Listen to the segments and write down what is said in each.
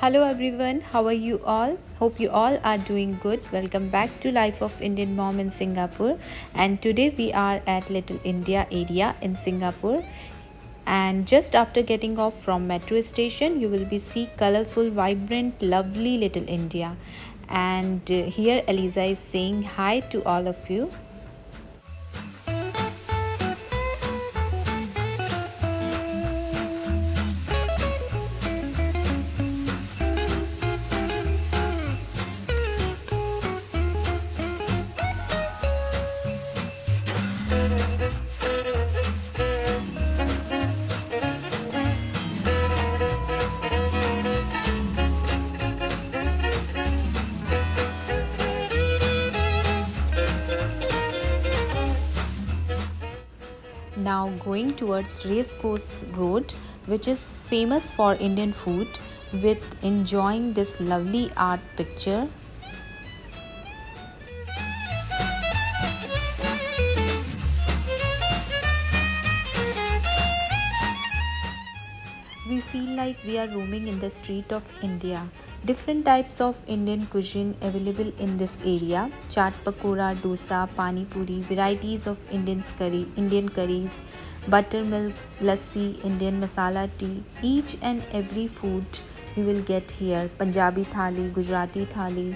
Hello everyone, how are you all? Hope you all are doing good. Welcome back to Life of Indian Mom in Singapore. And today we are at Little India area in Singapore. And just after getting off from metro station, you will be see colorful, vibrant, lovely Little India. And here Eliza is saying hi to all of you. Now going towards Racecourse Road, which is famous for Indian food, with enjoying this lovely art picture. We feel like we are roaming in the street of India. Different types of Indian cuisine available in this area. Chaat pakora, dosa, pani puri, varieties of Indian curries, buttermilk, lassi, Indian masala tea. Each and every food you will get here. Punjabi thali, Gujarati thali.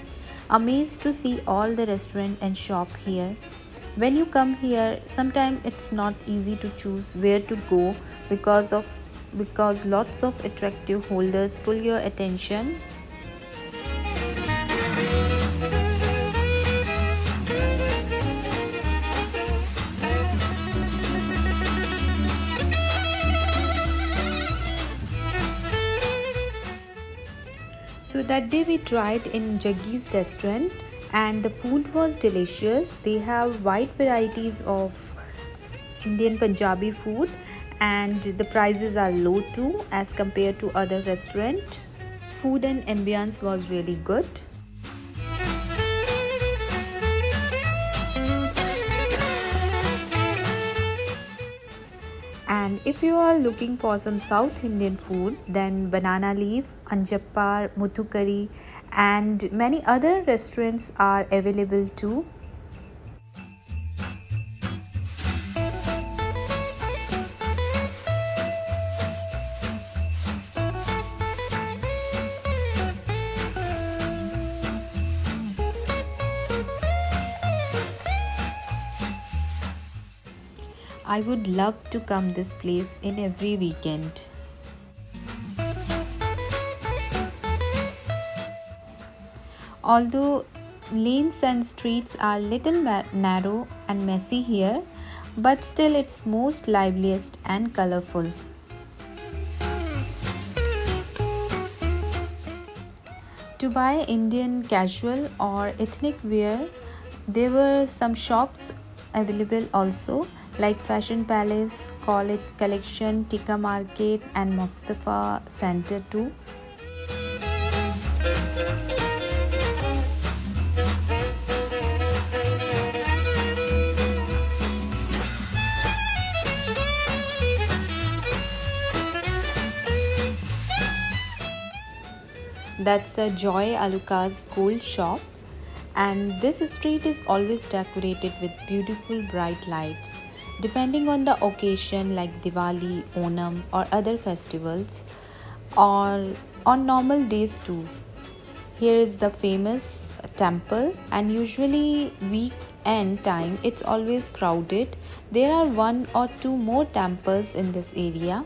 Amazed to see all the restaurant and shop here. When you come here, sometimes it's not easy to choose where to go because lots of attractive holders pull your attention. So that day we tried in Jaggi's restaurant and the food was delicious. They have wide varieties of Indian Punjabi food and the prices are low too as compared to other restaurant. Food and ambience was really good. And if you are looking for some South Indian food, then Banana Leaf, Anjappar, Muthu Curry and many other restaurants are available too. I would love to come this place in every weekend. Although lanes and streets are little narrow and messy here, but still it's most liveliest and colorful. To buy Indian casual or ethnic wear, there were some shops available also like Fashion Palace, College Collection, Tikka Market and Mustafa Center too. That's a Joy Alucas gold shop, and this street is always decorated with beautiful bright lights. Depending on the occasion like Diwali, Onam or other festivals or on normal days too. Here is the famous temple and usually weekend time it's always crowded. There are one or two more temples in this area.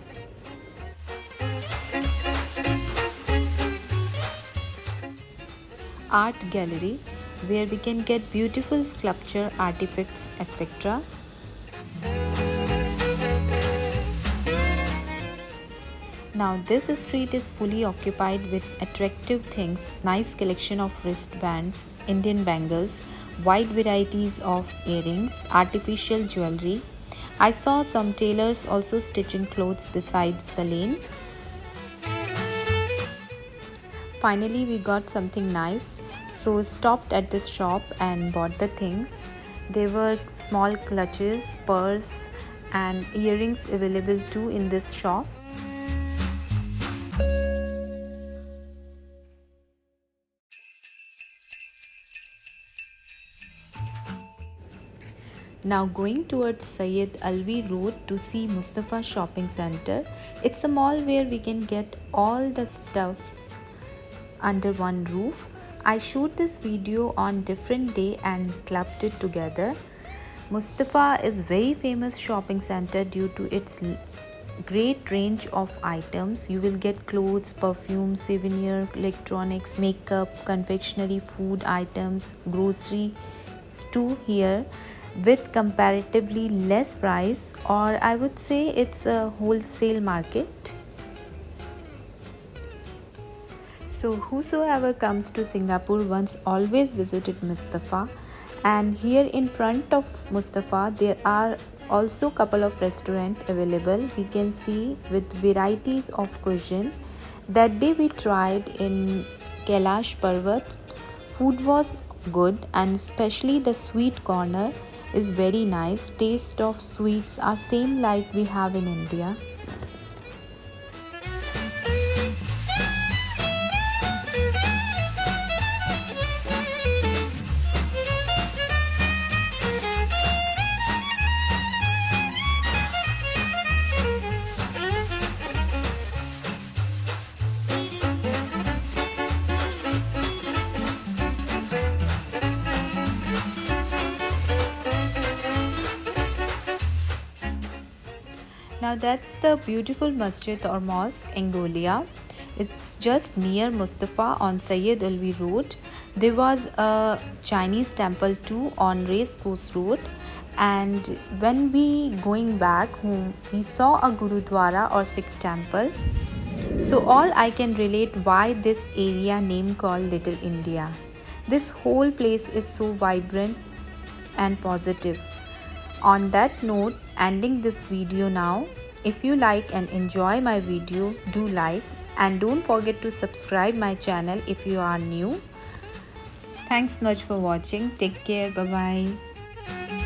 Art gallery where we can get beautiful sculpture, artifacts, etc. Now this street is fully occupied with attractive things, nice collection of wristbands, Indian bangles, wide varieties of earrings, artificial jewelry. I saw some tailors also stitching clothes besides the lane. Finally we got something nice, so stopped at this shop and bought the things. There were small clutches, purse and earrings available too in this shop. Now going towards Syed Alvi Road to see Mustafa Shopping Center. It's a mall where we can get all the stuff under one roof. I shoot this video on different day and clubbed it together. Mustafa is very famous shopping center due to its great range of items. You will get clothes, perfume, souvenir, electronics, makeup, confectionery, food items, groceries too here with comparatively less price, or I would say it's a wholesale market. So whosoever comes to Singapore once always visited Mustafa, and here in front of Mustafa there are also couple of restaurants available. We can see with varieties of cuisine. That day we tried in Kailash Parvat. Food was good and especially the sweet corner is very nice. Taste of sweets are same like we have in India. Now that's the beautiful masjid or mosque Angolia. It's just near Mustafa on Syed Alvi Road. There was a Chinese temple too on Race Course Road, and when we going back home we saw a Gurudwara or Sikh temple. So all I can relate why this area name called Little India. This whole place is so vibrant and positive. On that note, ending this video now. If you like and enjoy my video, do like and don't forget to subscribe my channel if you are new. Thanks much for watching. Take care. Bye bye.